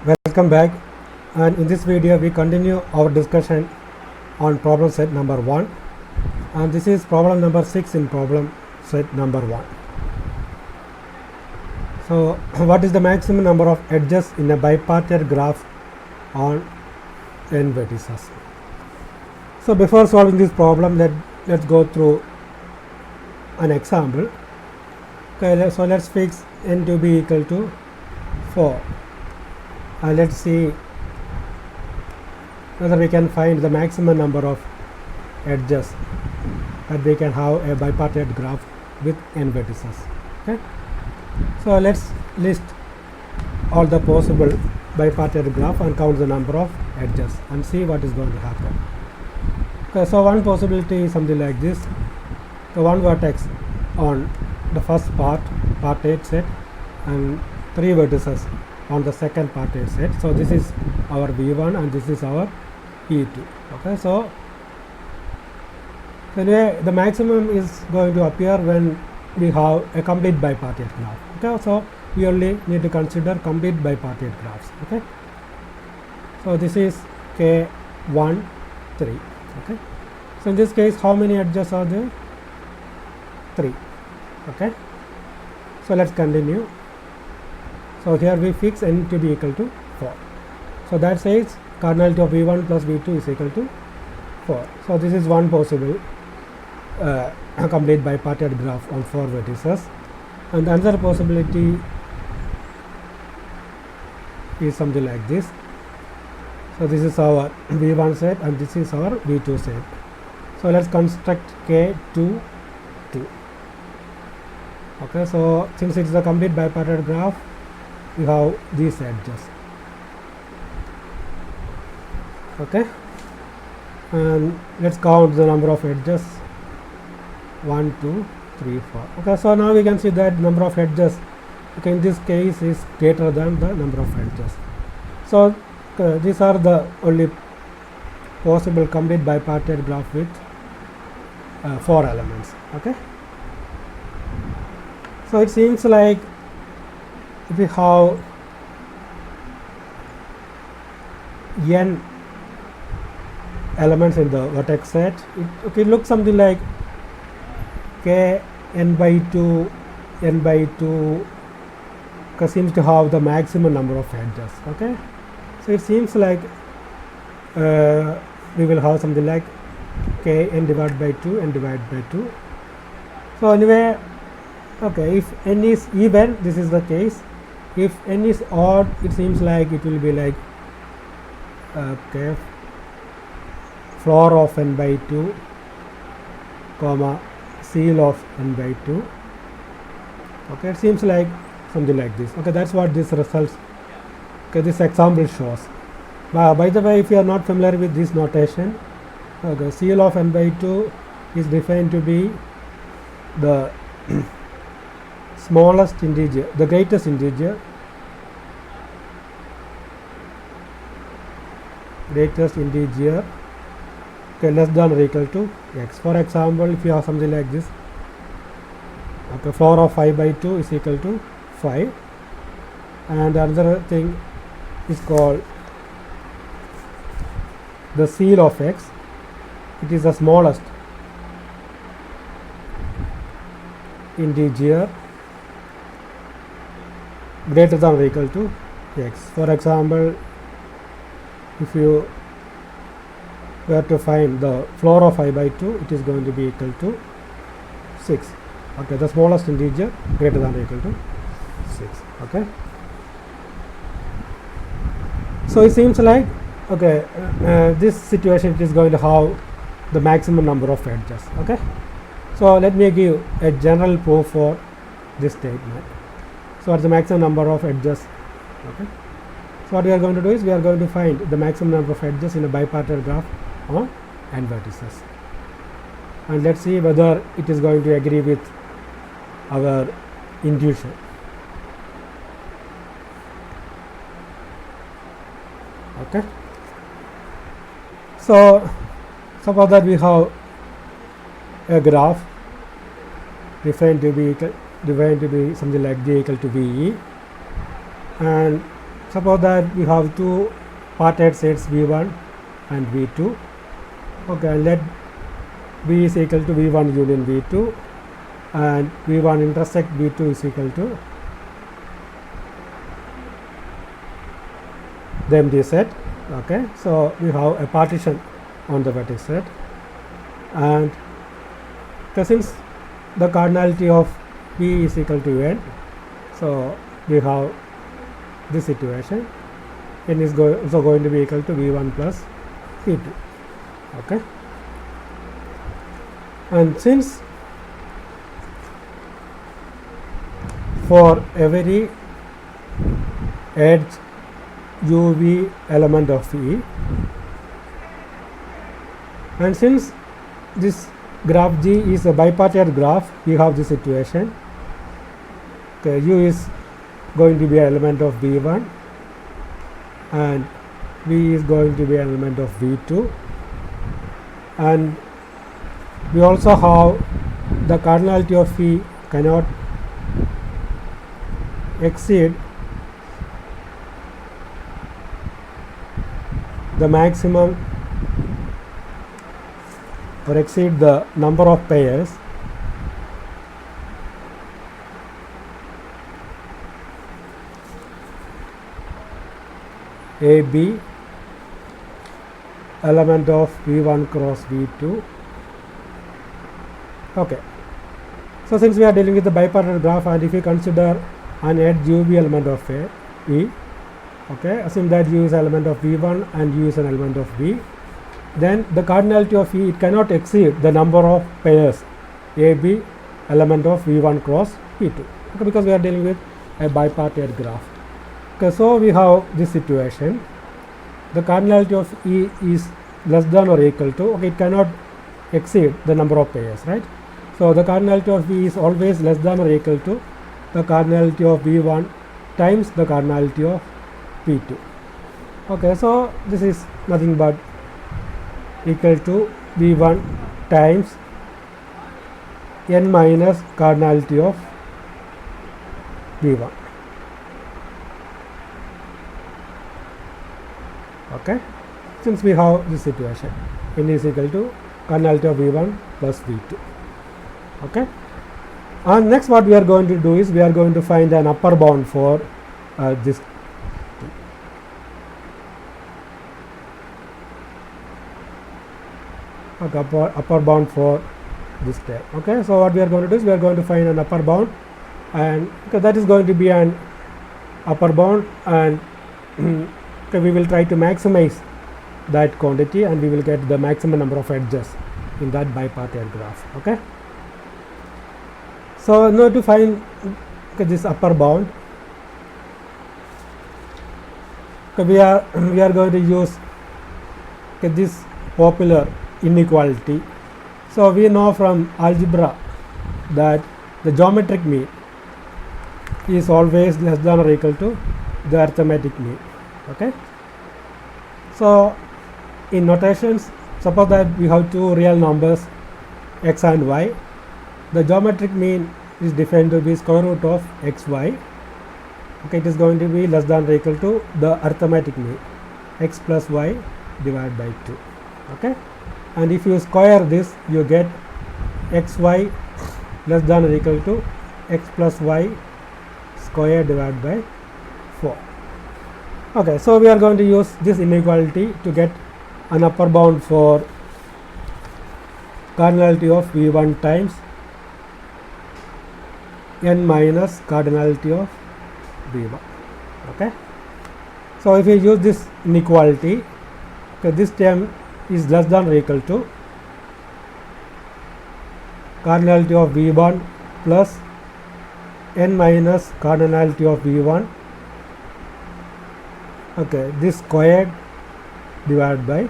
Welcome back, and in this video we continue our discussion on problem set number 1, and this is problem number 6 in problem set number 1. So what is the maximum number of edges in a bipartite graph on n vertices? So before solving this problem, let's go through an example. Okay, so let's fix n to be equal to 4. Let's see whether we can find the maximum number of edges that we can have a bipartite graph with n vertices. Okay, so let's list all the possible bipartite graph and count the number of edges and see what is going to happen. Okay, so one possibility is something like this. The one vertex on the first part 8 set and 3 vertices on the second parted set. So this is our V1 and this is our E2. Okay, so anyway, the maximum is going to appear when we have a complete bipartite graph. Okay, so we only need to consider complete bipartite graphs. Okay, so this is K1 3. Okay, so in this case, how many edges are there? 3. Okay, so let's continue. So here we fix n to be equal to 4. So that says cardinality of V1 plus V2 is equal to 4. So this is one possible complete bipartite graph on 4 vertices. And another possibility is something like this. So this is our V1 set and this is our V2 set. So let's construct K2 2. Okay, so since it is a complete bipartite graph, we have these edges. Okay, and let's count the number of edges. 1 2 3 4. Okay, so now we can see that number of edges, okay, in this case is greater than the number of edges. So these are the only possible complete bipartite graph with 4 elements. Okay, so it seems like if we have n elements in the vertex set, it looks something like k n by 2 n by 2 seems to have the maximum number of edges. Okay, so it seems like we will have something like k n divided by 2 n divided by 2. So anyway, okay, if n is even, this is the case. If n is odd, it seems like it will be like okay, floor of n by 2 comma seal of n by 2. Okay, it seems like something like this. Okay, that's what this results, okay, this example shows. By the way, if you are not familiar with this notation, okay, seal of n by 2 is defined to be the smallest integer, the greatest integer, okay, less than or equal to x. For example, if you have something like this, okay, floor of 5 by 2 is equal to 5, and another thing is called the seal of x. It is the smallest integer greater than or equal to x. For example, if you were to find the floor of 5 by 2, it is going to be equal to 6. Okay, the smallest integer greater than or equal to 6. Okay, so it seems like, okay, this situation, it is going to have the maximum number of edges. Okay, so let me give a general proof for this statement. So what's the maximum number of edges? Okay, so what we are going to do is we are going to find the maximum number of edges in a bipartite graph on n vertices, and let's see whether it is going to agree with our intuition. Okay, so suppose that we have a graph defined to be something like J equal to VE, and suppose that we have two parted sets v1 and v2. Okay, let v is equal to v1 union v2 and v1 intersect v2 is equal to the empty set. Okay, so we have a partition on the vertex set, and since the cardinality of p is equal to n, so we have this situation, n is also going to be equal to v1 plus v2. Okay, and since for every edge uv element of E, and since this graph G is a bipartite graph, we have this situation. Okay, U is going to be an element of V1 and V is going to be an element of V2, and we also have the cardinality of E cannot exceed the maximum or exceed the number of pairs AB element of V1 cross V2. Okay, so since we are dealing with the bipartite graph, and if we consider an edge UV element of E, okay, assume that U is an element of V1 and U is an element of V, then the cardinality of E, it cannot exceed the number of pairs AB element of V1 cross V2, okay, because we are dealing with a bipartite graph. Okay, so we have this situation. The cardinality of E is less than or equal to, okay, it cannot exceed the number of pairs, right? So the cardinality of V is always less than or equal to the cardinality of V1 times the cardinality of V2. Okay, so this is nothing but equal to V1 times n minus cardinality of V1. Okay, since we have this situation, n is equal to cardinality of V1 plus V2. Okay, and next what we are going to do is we are going to find an upper bound for this. Okay, upper bound for this term. Okay, so what we are going to do is we are going to find an upper bound, and okay, that is going to be an upper bound, and okay, we will try to maximize that quantity and we will get the maximum number of edges in that bipartite graph. Okay, so now to find this upper bound, okay, we are going to use this popular inequality. So we know from algebra that the geometric mean is always less than or equal to the arithmetic mean. Okay, so in notations, suppose that we have two real numbers x and y. The geometric mean is defined to be square root of xy. Okay, it is going to be less than or equal to the arithmetic mean x plus y divided by 2. Okay, and if you square this, you get xy less than or equal to x plus y square divided by 4. Okay, so we are going to use this inequality to get an upper bound for cardinality of V1 times n minus cardinality of V1. Okay, so if we use this inequality, okay, this term is less than or equal to cardinality of V1 plus n minus cardinality of V1. Okay, this squared divided by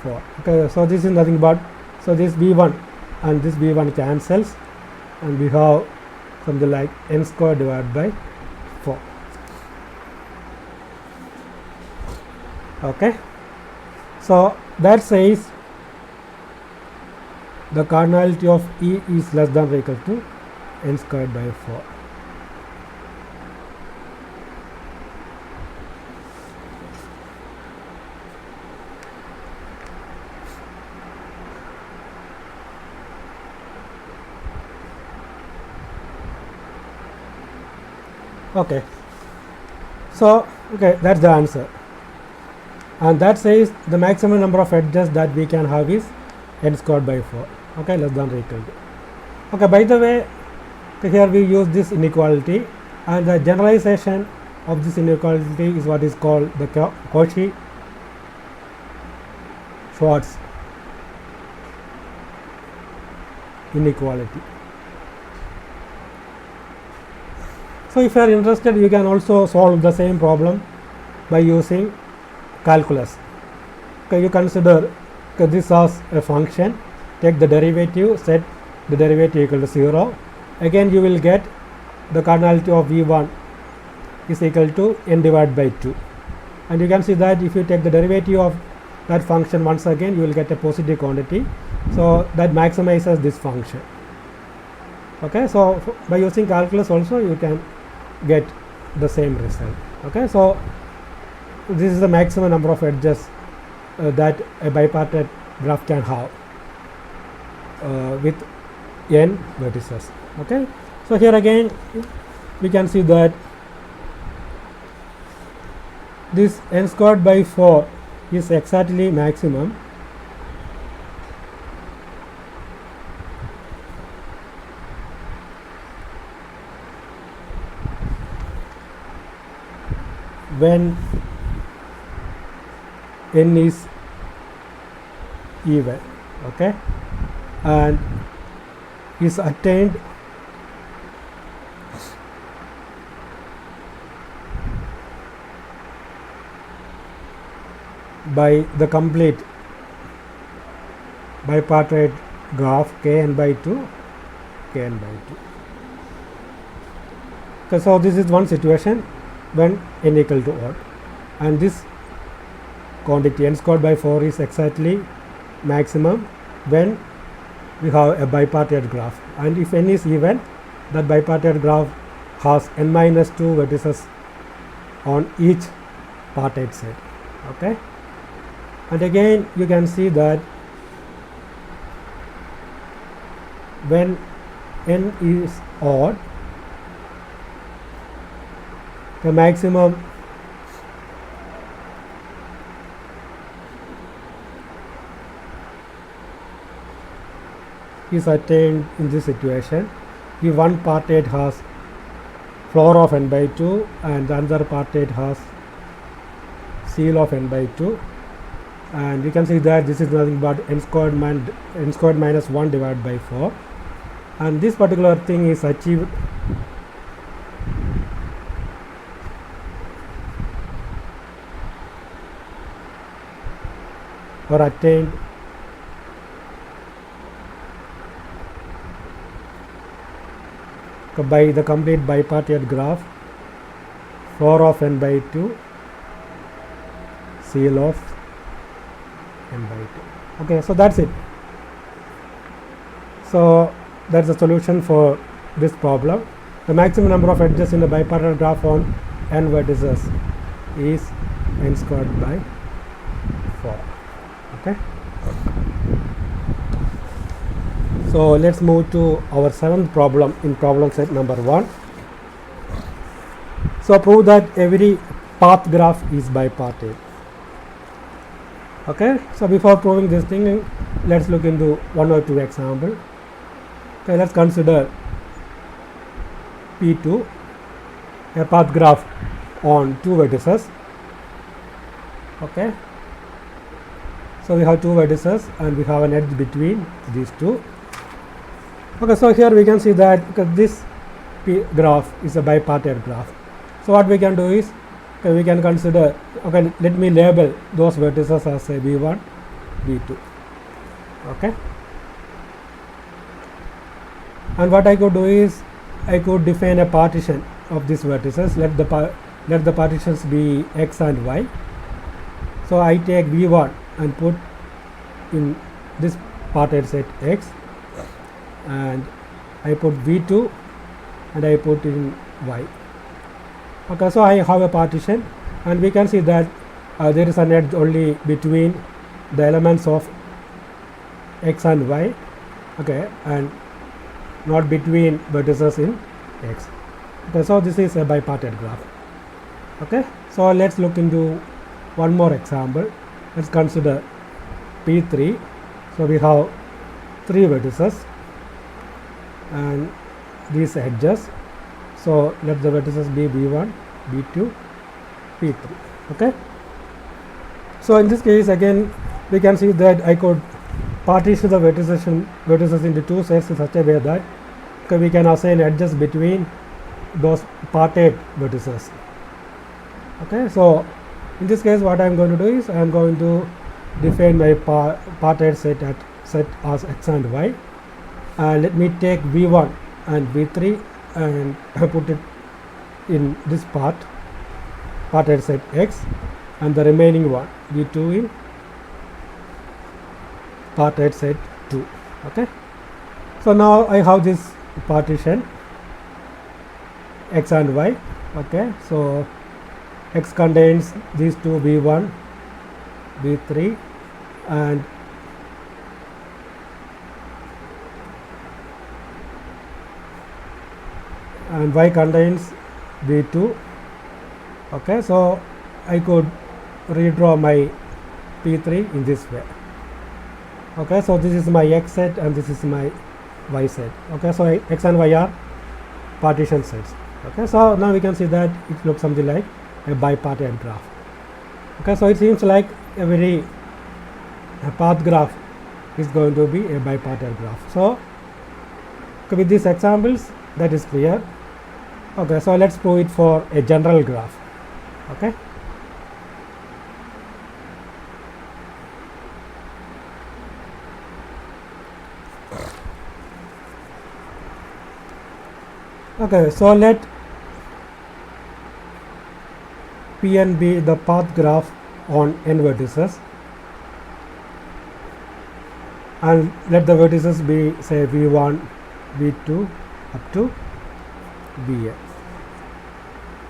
4. Okay, so this is nothing but, so this V1 and this V1 cancels, and we have something like n squared divided by 4. Okay, so that says the cardinality of E is less than or equal to n squared by 4. Okay, so okay, that's the answer, and that says the maximum number of edges that we can have is n squared by 4. Okay, less than or equal to. Okay, by the way, here we use this inequality, and the generalization of this inequality is what is called the Cauchy-Schwarz inequality. So if you are interested, you can also solve the same problem by using calculus. Okay, you consider this as a function, take the derivative, set the derivative equal to 0. Again you will get the cardinality of v1 is equal to n divided by 2, and you can see that if you take the derivative of that function once again, you will get a positive quantity, so that maximizes this function. Okay, so by using calculus also you can get the same result. Okay, so this is the maximum number of edges that a bipartite graph can have with n vertices. Okay, so here again we can see that this n squared by 4 is exactly maximum when n is even. Okay, and is attained by the complete bipartite graph kn by 2, kn by 2. Okay, so this is one situation when n equal to odd, and this quantity n squared by 4 is exactly maximum when we have a bipartite graph, and if n is even, that bipartite graph has n minus 2 vertices on each partite set. Okay, and again you can see that when n is odd, the maximum is attained in this situation if one partite has floor of n by 2 and the other partite has seal of n by 2, and you can see that this is nothing but n squared minus 1 divided by 4, and this particular thing is achieved or attained by the complete bipartite graph, floor of n by 2, seal of n by 2. Okay, so that's it. So that's the solution for this problem. The maximum number of edges in the bipartite graph on n vertices is n squared by 4. Okay, so let's move to our seventh problem in problem set number 1. So prove that every path graph is bipartite. Okay, so before proving this thing, let's look into one or two example. Okay, let's consider P2, a path graph on two vertices. Okay, so we have two vertices and we have an edge between these two. Okay, so here we can see that this P graph is a bipartite graph. So what we can do is, okay, we can consider, okay, let me label those vertices as a V1, V2. Okay, and what I could do is I could define a partition of these vertices. Let the partitions be x and y. So I take V1 and put in this partite set x, and I put V2 and I put in y. Okay, so I have a partition, and we can see that there is an edge only between the elements of x and y, okay, and not between vertices in x. Okay, so this is a bipartite graph. Okay, so let's look into one more example. Let's consider P3. So we have 3 vertices and these edges. So let the vertices be B1, B2, P3. Okay, so in this case again we can see that I could partition the vertices into 2 sets in such a way that we can assign edges between those parted vertices. Okay, so in this case what I am going to do is I am going to define my parted set as x and y. Let me take v1 and v3 and put it in this parted set x, and the remaining one v2 in parted set 2. Okay, so now I have this partition x and y. Okay, so x contains these two v1, v3 and y contains v2. Okay, so I could redraw my P3 in this way. Okay, so this is my x set and this is my y set. Okay, so x and y are partition sets. Okay, so now we can see that it looks something like a bipartite graph. Okay, so it seems like a path graph is going to be a bipartite graph. So with these examples that is clear. Okay, so let's prove it for a general graph. Okay, okay, so let Pn be the path graph on n vertices, and let the vertices be say v1, v2 up to vn.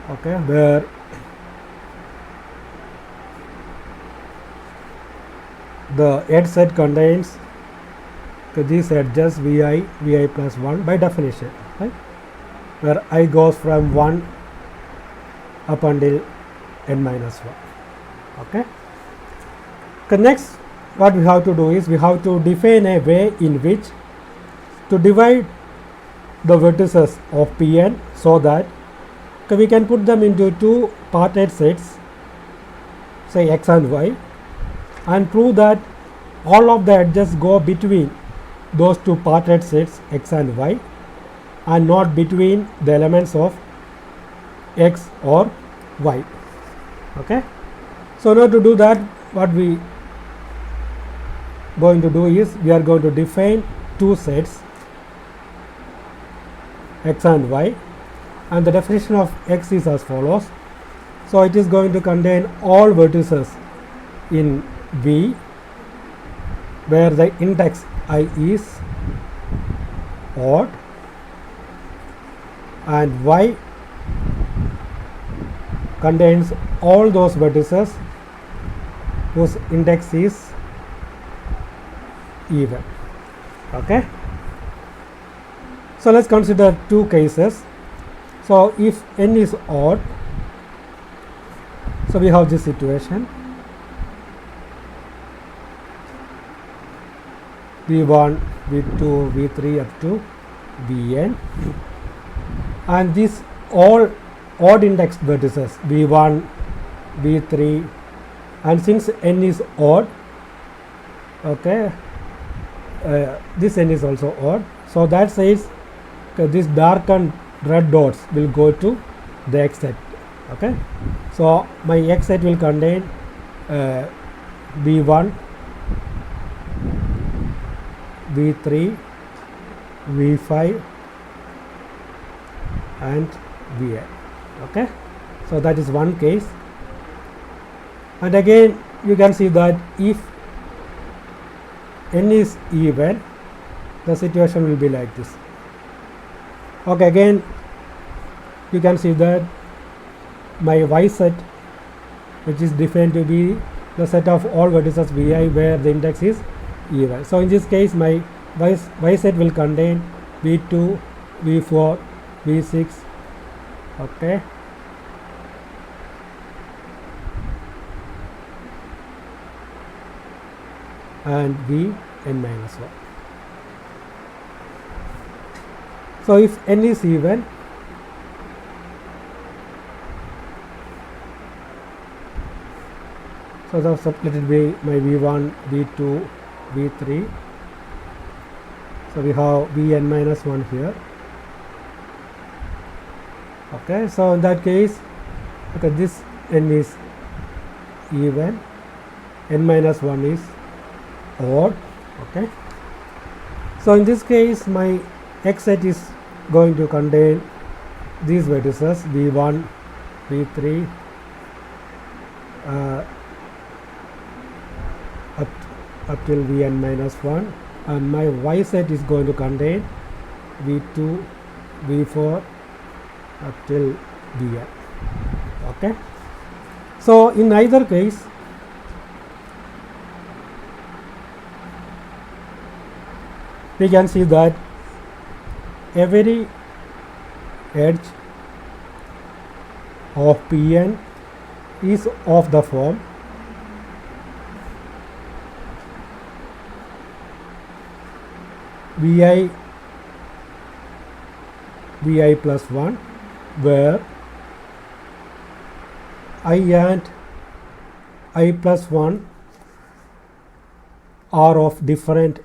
Okay, where the edge set contains these edges vi, vi plus 1 by definition, right, where I goes from 1 up until n minus 1. Okay. Okay, next what we have to do is we have to define a way in which to divide the vertices of Pn so that we can put them into 2 parted sets, say x and y, and prove that all of the edges go between those 2 parted sets x and y and not between the elements of x or y. Okay, so now to do that what we going to do is we are going to define 2 sets x and y, and the definition of x is as follows. So it is going to contain all vertices in V where the index I is odd, and y contains all those vertices whose index is even. Okay, so let's consider 2 cases. So if n is odd, so we have this situation v1, v2, v3 up to vn, and these all odd indexed vertices v1, v3, and since n is odd, okay, this n is also odd, so that says this darkened red dots will go to the x set. Okay, so my x set will contain v1, v3, v5 and vi. Okay, so that is one case, and again you can see that if n is even, the situation will be like this. Okay, again you can see that my y set, which is defined to be the set of all vertices vi where the index is even. So in this case my y set will contain v2, v4, v6 okay. And v n minus 1. So if n is even, so let it be my v1, v2, v3. So we have v n minus 1 here. Okay, so in that case, okay, this n is even, n minus 1 is odd. Okay, so in this case my X set is going to contain these vertices v1, v3, up till vn minus 1, and my Y set is going to contain v2, v4 up till vn. Okay, so in either case, we can see that every edge of Pn is of the form vi plus 1, where I and I plus 1 are of different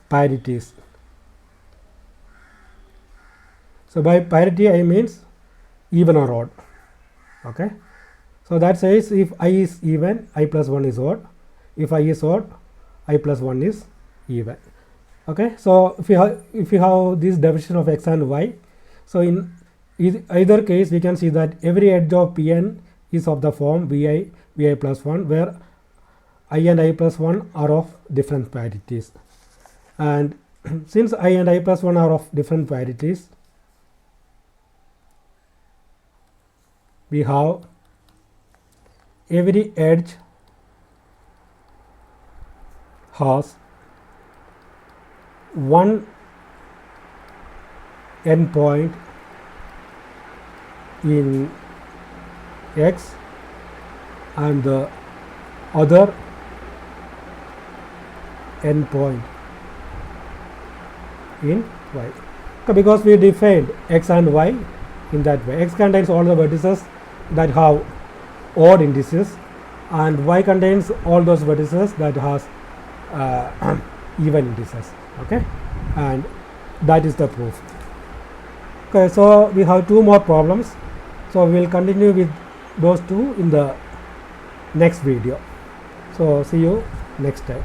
parities. So by parity I means even or odd. Okay, so that says if I is even, I plus 1 is odd. If I is odd, I plus 1 is even. Okay, so if you have this definition of x and y, so in either case we can see that every edge of Pn is of the form vi plus 1, where I and I plus 1 are of different parities. And since I and I plus 1 are of different parities, we have every edge has one endpoint in X and the other endpoint in Y. So because we defined X and Y in that way, X contains all the vertices that have odd indices, and Y contains all those vertices that has even indices. Okay, and that is the proof. Okay, so we have two more problems, so we will continue with those two in the next video. So see you next time.